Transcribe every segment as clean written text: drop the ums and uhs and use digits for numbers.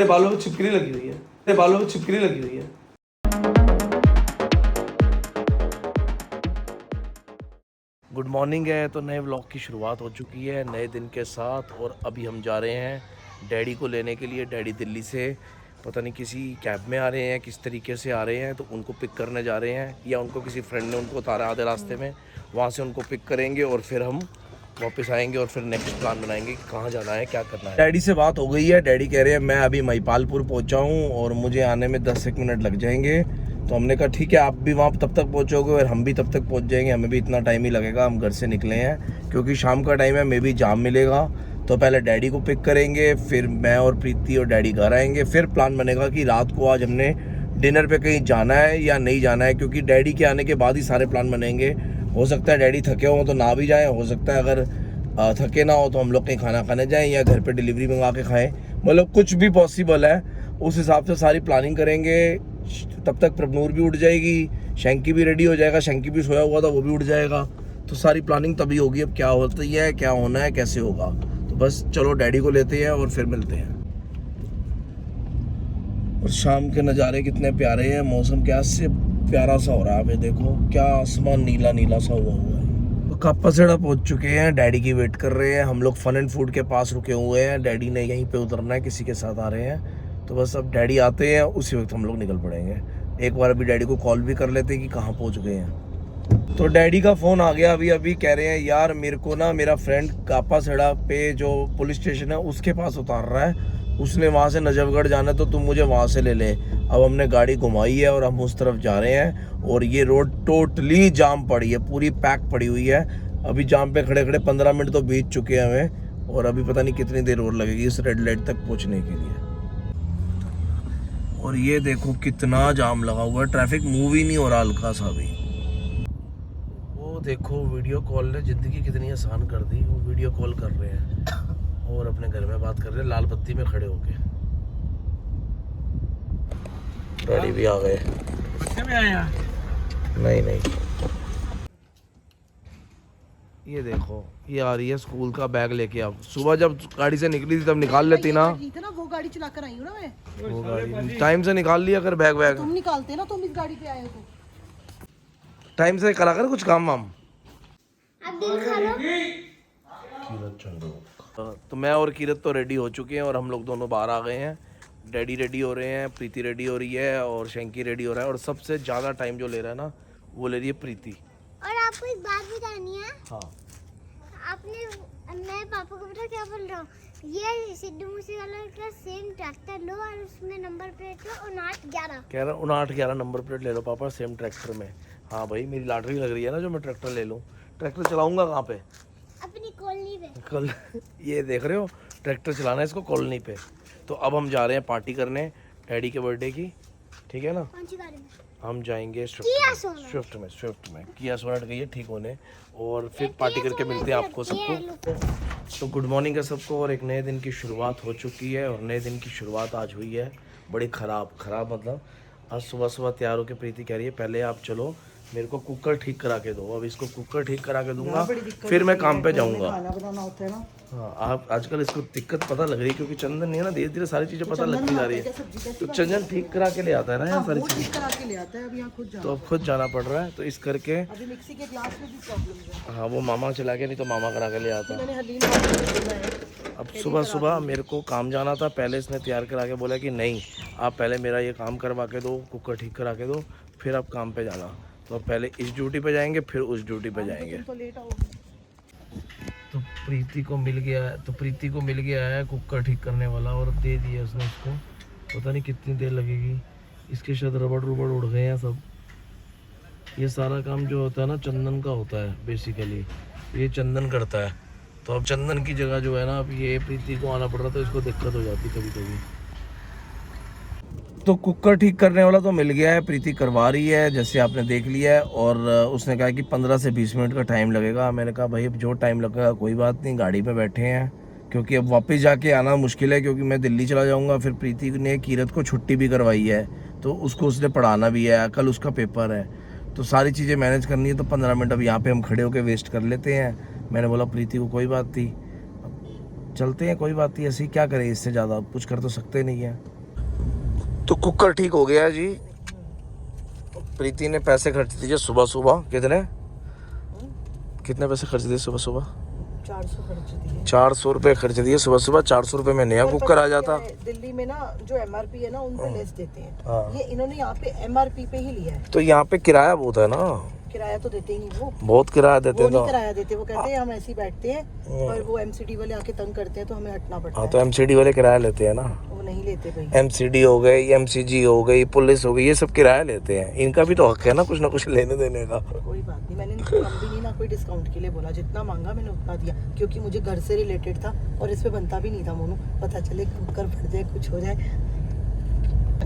बालों में छिपकली लगी हुई है, बालों में छिपकली लगी हुई है। गुड मॉर्निंग है। तो नए व्लॉग की शुरुआत हो चुकी है नए दिन के साथ, और अभी हम जा रहे हैं डैडी को लेने के लिए। डैडी दिल्ली से पता नहीं किसी कैब में आ रहे हैं, किस तरीके से आ रहे हैं, तो उनको पिक करने जा रहे हैं, या उनको किसी फ्रेंड ने उनको उतारा आधे रास्ते में, वहाँ से उनको पिक करेंगे और फिर हम वापस आएंगे और फिर नेक्स्ट प्लान बनाएंगे कि कहाँ जाना है, क्या करना है। डैडी से बात हो गई है। डैडी कह रहे हैं मैं अभी महिपालपुर पहुँचा हूँ और मुझे आने में 10 मिनट लग जाएंगे। तो हमने कहा ठीक है, आप भी वहाँ तब तक पहुँचोगे और हम भी तब तक पहुँच जाएंगे, हमें भी इतना टाइम ही लगेगा। हम घर से निकले हैं क्योंकि शाम का टाइम है, मे भी जाम मिलेगा। तो पहले डैडी को पिक करेंगे, फिर मैं और प्रीति और डैडी घर आएंगे, फिर प्लान बनेगा कि रात को आज हमने डिनर पे कहीं जाना है या नहीं जाना है, क्योंकि डैडी के आने के बाद ही सारे प्लान बनेंगे। हो सकता है डैडी थके हो तो ना भी जाएं, हो सकता है अगर थके ना हो तो हम लोग कहीं खाना खाने जाएं या घर पे डिलीवरी मंगा के खाएं, मतलब कुछ भी पॉसिबल है। उस हिसाब से सारी प्लानिंग करेंगे। तब तक प्रभनूर भी उठ जाएगी, शंकी भी रेडी हो जाएगा, शंकी भी सोया हुआ था वो भी उठ जाएगा। तो सारी प्लानिंग तभी होगी। अब क्या होती है, क्या होना है, कैसे होगा, तो बस चलो डैडी को लेते हैं और फिर मिलते हैं। और शाम के नज़ारे कितने प्यारे हैं, मौसम क्या से प्यारा सा हो रहा है। अभी देखो क्या आसमान नीला नीला सा हुआ है। तो कापासेड़ा पहुंच चुके हैं, डैडी की वेट कर रहे हैं। हम लोग फन एंड फूड के पास रुके हुए हैं, डैडी ने यहीं पे उतरना है, किसी के साथ आ रहे हैं। तो बस अब डैडी आते हैं उसी वक्त हम लोग निकल पड़ेंगे। एक बार अभी डैडी को कॉल भी कर लेते हैं कि कहाँ पहुँच गए हैं। तो डैडी का फ़ोन आ गया अभी कह रहे हैं यार मेरे को ना मेरा फ्रेंड कापासेड़ा पे जो पुलिस स्टेशन है उसके पास उतार रहा है, उसने वहाँ से नजफगढ़ जाना है, तो तुम मुझे वहाँ से ले ले। अब हमने गाड़ी घुमाई है और हम उस तरफ जा रहे हैं, और ये रोड टोटली जाम पड़ी है, पूरी पैक पड़ी हुई है। अभी जाम पे खड़े खड़े 15 मिनट तो बीत चुके हैं हमें, और अभी पता नहीं कितनी देर और लगेगी इस रेड लाइट तक पहुँचने के लिए। और ये देखो कितना जाम लगा हुआ है, ट्रैफिक मूव ही नहीं हो रहा हल्का सा भी। वो देखो वीडियो कॉल ने ज़िंदगी कितनी आसान कर दी। वो वीडियो कॉल कर रहे हैं और अपने घर में बात कर रहे हैं लाल बत्ती में खड़े होके। डैडी भी आ गए। बच्चे में आए हैं? नहीं ये देखो ये आ रही है स्कूल का बैग लेके। अब सुबह जब गाड़ी से निकली थी तब निकाल लेती ना, वो गाड़ी चला कर आई हूँ ना मैं। वो गाड़ी टाइम से निकाल लिया कर बैग वैग। तुम निकालते ना, तुम इस गाड़ी पे आए हो तो टाइम से करा कर कुछ काम वाम। अब दिल खा लो। कीरत चंदो। तो मैं और कीरत तो रेडी हो चुके हैं और हम लोग दोनों बाहर आ गए हैं। डैडी रेडी हो रहे हैं, प्रीति रेडी हो रही है और शंकी रेडी हो रहा है। और सबसे ज़्यादा टाइम जो ले रहा है ना वो ले रही है प्रीति। और आपको एक बात बतानी है। हाँ आपने मैं पापा को पता क्या बोल रहा हूँ, ये सिद्धू मूसेवाला का सेम ट्रैक्टर लो और उसमें नंबर प्लेट लो 5911। कह रहा 5911 नंबर प्लेट ले लो पापा सेम ट्रैक्टर में। हाँ भाई मेरी लॉटरी लग रही है ना जो मैं ट्रैक्टर ले लूँ। ट्रैक्टर चलाऊंगा कहाँ पे? अपनी कॉलोनी पे। कल ये देख रहे हो ट्रैक्टर चलाना है इसको कॉलोनी पे। तो अब हम जा रहे हैं पार्टी करने डैडी के बर्थडे की, ठीक है ना। कौन सी गाड़ी में? हम जाएंगे स्विफ्ट में किया सोनेट गई है ठीक होने, और फिर पार्टी करके मिलते हैं आपको सबको। तो गुड मॉर्निंग है सबको, और एक नए दिन की शुरुआत हो चुकी है। और नए दिन की शुरुआत आज हुई है बड़ी ख़राब मतलब आज सुबह तैयार होकर प्रीति कह रही है पहले आप चलो मेरे को कुकर ठीक करा के दो। अब इसको कुकर ठीक करा के दूंगा फिर मैं काम पे जाऊंगा। खाना बनाना होता है ना। हाँ आप आजकल इसको दिक्कत पता लग रही है क्योंकि चंदन नहीं है ना, धीरे धीरे सारी चीज़ें पता लगती जा रही है। तो चंदन ठीक करा के ले आता है ना यहाँ सारी चीज़ें, करा के ले आता है। अब यहाँ खुद जाना, तो अब खुद जाना पड़ रहा है। तो इस करके अभी मिक्सी के ग्लास में भी प्रॉब्लम है। हाँ वो मामा चला गया, नहीं तो मामा करा के ले आता। मैंने हलीम बोला है। अब सुबह मेरे को काम जाना था, पहले इसने तैयार करा के बोला कि नहीं आप पहले मेरा ये काम करवा के दो, कुकर ठीक करा के दो, फिर आप काम पे जाना। तो अब पहले इस ड्यूटी पे जाएंगे फिर उस ड्यूटी पे जाएंगे। तो लेट आओगे। तो प्रीति को मिल गया है कुकर ठीक करने वाला, और दे दिया उसने उसको। पता नहीं कितनी देर लगेगी, इसके शायद रबड़ उड़ गए हैं सब। ये सारा काम जो होता है ना चंदन का होता है बेसिकली, ये चंदन करता है। तो अब चंदन की जगह जो है ना अब ये प्रीति को आना पड़ रहा, तो इसको दिक्कत हो जाती कभी कभी। तो कुकर ठीक करने वाला तो मिल गया है, प्रीति करवा रही है जैसे आपने देख लिया है। और उसने कहा कि 15 से 20 मिनट का टाइम लगेगा। मैंने कहा भाई अब जो टाइम लगेगा कोई बात नहीं, गाड़ी पे बैठे हैं, क्योंकि अब वापस जाके आना मुश्किल है, क्योंकि मैं दिल्ली चला जाऊंगा। फिर प्रीति ने कीरत को छुट्टी भी करवाई है, तो उसको उसने पढ़ाना भी है, कल उसका पेपर है, तो सारी चीज़ें मैनेज करनी है। तो 15 मिनट अब यहाँ पे हम खड़े होकर वेस्ट कर लेते हैं। मैंने बोला प्रीति को कोई बात थी, चलते हैं, कोई बात नहीं, ऐसे ही क्या करें, इससे ज़्यादा कुछ कर तो सकते नहीं है। तो कुकर ठीक हो गया जी। प्रीति ने पैसे खर्च दिए सुबह सुबह। कितने पैसे खर्च दिए सुबह सुबह? 400 खर्च दिए। 400 रुपये खर्च दिए सुबह सुबह। 400 रुपये में नया कुकर आ जाता। दिल्ली में ना जो MRP है ना उन पे लेस देते हैं। हाँ। ये इन्होंने यहाँ पे MRP पे ही लिया है। तो यहाँ पे किराया बहुत है ना। किराया तो देते ही नहीं वो। बहुत किराया देते वो हैं। नहीं तो किराया देते, वो कहते हैं हम ऐसे ही बैठते हैं और वो MCD वाले आके तंग करते हैं तो हमें हटना पड़ता हाँ, है। तो MCD वाले किराया लेते हैं ना। वो नहीं लेते भाई। MCD हो गई, MCG हो गई, पुलिस हो गई, ये सब किराया लेते हैं। इनका भी तो हक है ना कुछ लेने देने का। कोई बात नहीं, मैंने इनको कम भी नहीं ना कोई डिस्काउंट के लिए बोला, जितना मांगा मैंने उतना दिया क्योंकि मुझे घर से रिलेटेड था और इस पे बनता भी नहीं था मोनू, पता चले कुकर फट जाए कुछ हो जाए।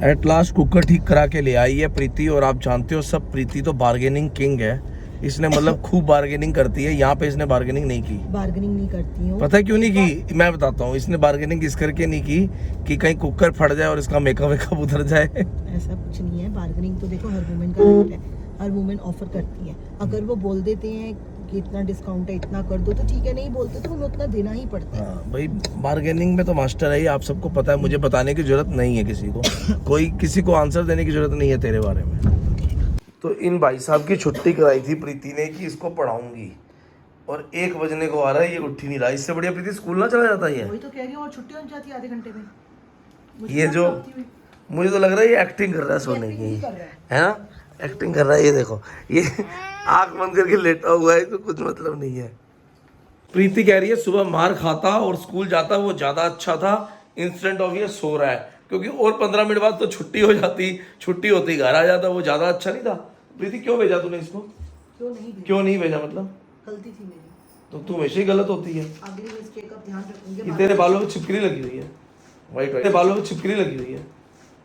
एट लास्ट कुकर ठीक करा के ले आई है प्रीति। और आप जानते हो सब, प्रीति तो बार्गेनिंग किंग है। इसने मतलब खूब बार्गेनिंग करती है। यहाँ पे इसने बार्गेनिंग नहीं की। बार्गेनिंग नहीं करती हूँ। पता है क्यों नहीं की? मैं बताता हूँ। इसने बार्गेनिंग इस करके नहीं की कि कहीं कुकर फट जाए और इसका मेकअप वेकअप उतर जाए। ऐसा कुछ नहीं है। बार्गेनिंग तो देखो हर वुमेन का राइट है, हर वुमेन ऑफर करती है। अगर वो बोल देते हैं कि इतना डिस्काउंट है इतना कर दो तो ठीक है, नहीं बोलते तो हमें उतना देना ही पड़ता है। हाँ भाई, बार्गेनिंग में तो मास्टर है ही, आप सबको पता है। मुझे बताने की जरूरत नहीं है किसी को। कोई किसी को आंसर देने की जरूरत नहीं है तेरे बारे में। तो इन भाई साहब की छुट्टी कराई थी प्रीति ने कि इसको पढ़ाऊंगी, और 1 बजने को आ रहा है, ये उठ ही नहीं रहा। इससे बढ़िया प्रीति स्कूल ना चला जाता है। वही तो कह रही हूँ, और छुट्टी हो जाती है आधे घंटे में। ये जो मुझे तो लग रहा है ये एक्टिंग कर रहा है सोने की, है ना। एक्टिंग कर रहा है। ये देखो, ये आंख बंद करके लेटा हुआ है, तो कुछ मतलब नहीं है। प्रीति कह रही है सुबह मार खाता और स्कूल जाता वो ज़्यादा अच्छा था। इंस्टेंट ऑफ ये सो रहा है, क्योंकि और 15 मिनट बाद तो छुट्टी हो जाती, छुट्टी होती घर आ जाता, वो ज़्यादा अच्छा नहीं था। प्रीति क्यों भेजा तूने इसको? क्यों नहीं भेजा मतलब? गलती थी मेरी। तो तू हमेशा ही गलत होती है। अगली मिस्टेक का ध्यान रखूंगी। ये तेरे बालों में छिपकली लगी हुई है, वाइट वाइट। तेरे बालों में छिपकली लगी हुई है,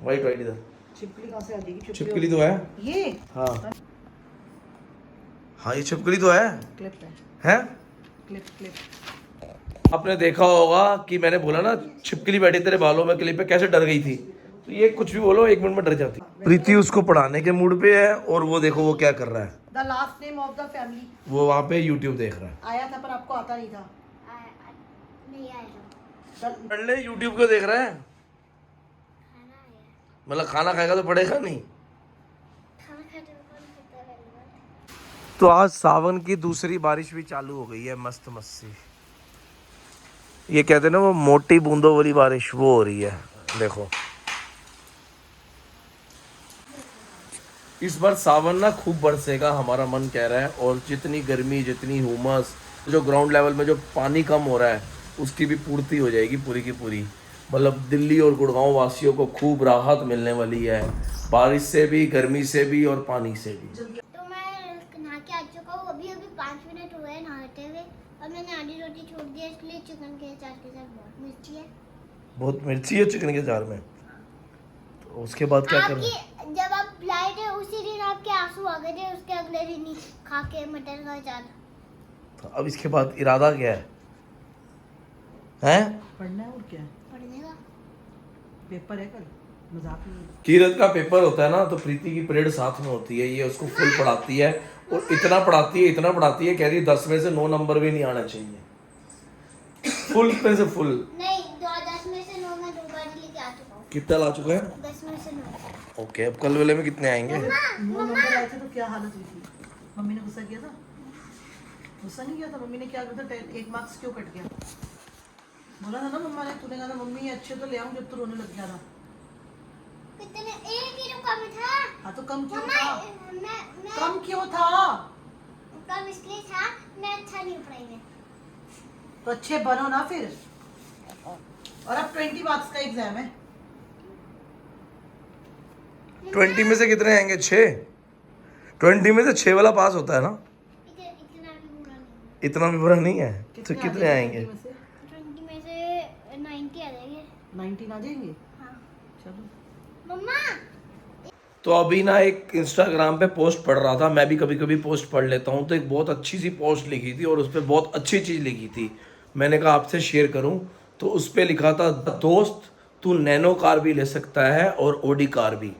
वाइट वाइट। इधर छिपकली कहाँ से आ जाएगी? छिपकली तो है। ये हाँ हाँ, ये छिपकली तो है। क्लिप हैं? क्लिप। आपने देखा होगा कि मैंने बोला ना छिपकली बैठी तेरे बालों में क्लिप पे, कैसे डर गई थी। तो ये कुछ भी बोलो 1 मिनट में डर जाती। प्रीति उसको पढ़ाने के मूड पे है, और वो देखो वो क्या कर रहा है। The last name of the family. वो वहाँ पे YouTube देख रहा है। आया था पर आपको आता नहीं था। नहीं आएगा। पढ़ ले, YouTube क्यों देख रहा है? खाना आया। मतलब खाना खाएगा तो पढ़ेगा नहीं। खाना खाते हुए कौन खाता है पहली बार? तो आज सावन की दूसरी बारिश भी चालू हो गई है, मस्त मस्ती। ये कहते हैं ना वो मोटी बूंदों वाली बारिश, वो हो रही है। देखो इस बार सावन ना खूब बरसेगा, हमारा मन कह रहा है। और जितनी गर्मी, जितनी हुमस, जो ग्राउंड लेवल में जो पानी कम हो रहा है, उसकी भी पूर्ति हो जाएगी पूरी की पूरी। मतलब दिल्ली और गुड़गांव वासियों को खूब राहत मिलने वाली है, बारिश से भी, गर्मी से भी और पानी से भी। तो मैं नहा के आ चुका हूँ। अभी 5 मिनट हुए हैं नहाते हुए, और मैंने आधी रोटी छोड़ दी है, इसलिए चिकन के अचार के साथ बहुत मिर्ची है। बहुत मिर्ची है चिकन के अचार में। तो उसके बाद क्या करना? आपकी जब आप लाए थे उसी दिन आपके आंसू आ गए थे, उसके अगले दिन ही खा के मटन का अचार। तो अब इसके बाद इरादा क्या है? हैं? पढ़ना है और क्या है? पढ़ने का। पेपर है कल, मजाक नहीं। कीरत का पेपर होता है ना, तो प्रीति की परेड साथ में होती है। ये उसको फुल पढ़ाती है, और इतना पढ़ाती है, कह रही है 10 में से 9 नंबर भी नहीं आना चाहिए। फुल में से फुल। नहीं, 10 में से 9 मैं 2 बार लेके आ चुका हूँ। कितना ला चुका है? 10 में से 9। ओके, अब कल वाले में कितने आएंगे? 9 नंबर आए थे तो क्या हालत हुई थी? मम्मी ने गुस्सा किया था? गुस्सा नहीं किया था। मम्मी ने क्या कहा था? 1 मार्क्स क्यों कट गया? बोला था ना मम्मा ने, तूने कहा था मम्मी ये अच्छे तो ले आऊं, जब तू रोने लग गया था। कितने? एक ही रुका में था। हाँ तो कम क्यों मम्मा, था? मैं कम क्यों था? कम इसलिए था, मैं अच्छा नहीं पढ़ाई में। तो अच्छे बनो ना फिर। और अब 20 मार्क्स का एग्जाम है। 20 में से कितने आएंगे? 6। 20 में से 6 वाला पास होता है ना। इतना भी बुरा नहीं। इतना भी बुरा नहीं है। तो कितने आएंगे? 20 में से 90 आ जाएंगे। 19 आ जाएंगे। हाँ। चलो। मम्मा, तो अभी ना एक इंस्टाग्राम पे पोस्ट पढ़ रहा था, मैं भी कभी कभी पोस्ट पढ़ लेता हूँ। तो एक बहुत अच्छी सी पोस्ट लिखी थी, और उस पर बहुत अच्छी चीज़ लिखी थी। मैंने कहा आपसे शेयर करूँ। तो उस पर लिखा था, दोस्त तू नैनो कार भी ले सकता है और ओडी कार भी।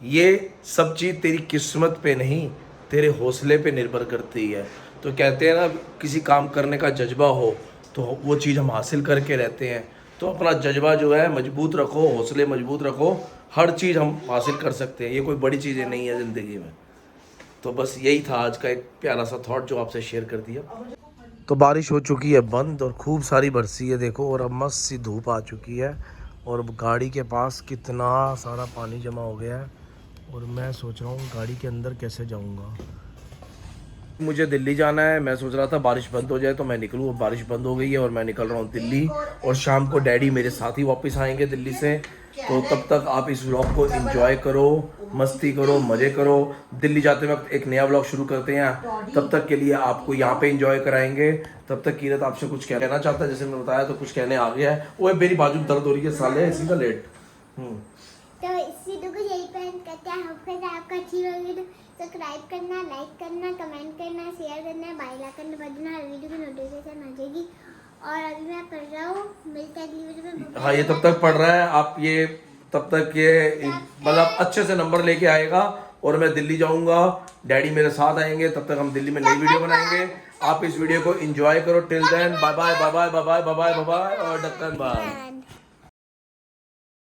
ये सब चीज़ तेरी किस्मत पे नहीं, तेरे हौसले पे निर्भर करती है। तो कहते हैं ना, किसी काम करने का जज्बा हो तो वो चीज़ हम हासिल करके रहते हैं। तो अपना जज्बा जो है मजबूत रखो, हौसले मजबूत रखो, हर चीज़ हम हासिल कर सकते हैं। ये कोई बड़ी चीज़ें नहीं है ज़िंदगी में। तो बस यही था आज का एक प्यारा सा थॉट जो आपसे शेयर कर दिया। तो बारिश हो चुकी है बंद और खूब सारी बरसी है देखो, और अब मस्त सी धूप आ चुकी है और गाड़ी के पास कितना सारा पानी जमा हो गया है और मैं सोच रहा हूँ गाड़ी के अंदर कैसे जाऊँगा। मुझे दिल्ली जाना है, मैं सोच रहा था बारिश बंद हो जाए तो मैं निकलूँ। बारिश बंद हो गई है और मैं निकल रहा हूँ दिल्ली, और शाम को डैडी मेरे साथ ही वापस आएंगे दिल्ली से। तो तब तक आप इस व्लॉग को एंजॉय करो, मस्ती करो, मज़े करो। दिल्ली जाते वक्त एक नया व्लॉग शुरू करते हैं, तब तक के लिए आपको यहाँ पे एंजॉय कराएंगे। तब तक कीरत आपसे कुछ कहना चाहता है, जैसे मैंने बताया तो कुछ कहने आ गया है। वो मेरी बाजू में दर्द हो रही है साले, इसी का लेट। तो इस वीडियो को यही पेंट करते हैं। होप करते हैं आपको अच्छी लगी। तो सब्सक्राइब करना, लाइक करना, कमेंट करना, शेयर करना, बेल आइकन दबाना, हर वीडियो की नोटिफिकेशन आ जाएगी। और अभी मैं पढ़ रहा हूँ, मिलते हैं अगली वीडियो में। हाँ, ये तब तक पढ़ रहा है, आप ये तब तक ये मतलब अच्छे से नंबर लेके आएगा और मैं दिल्ली जाऊंगा, डैडी मेरे साथ आएंगे। तब तक हम दिल्ली में नई वीडियो बनाएंगे। आप इस वीडियो को एंजॉय करो। Till then bye bye bye bye bye bye bye bye और ढक्कन बाय।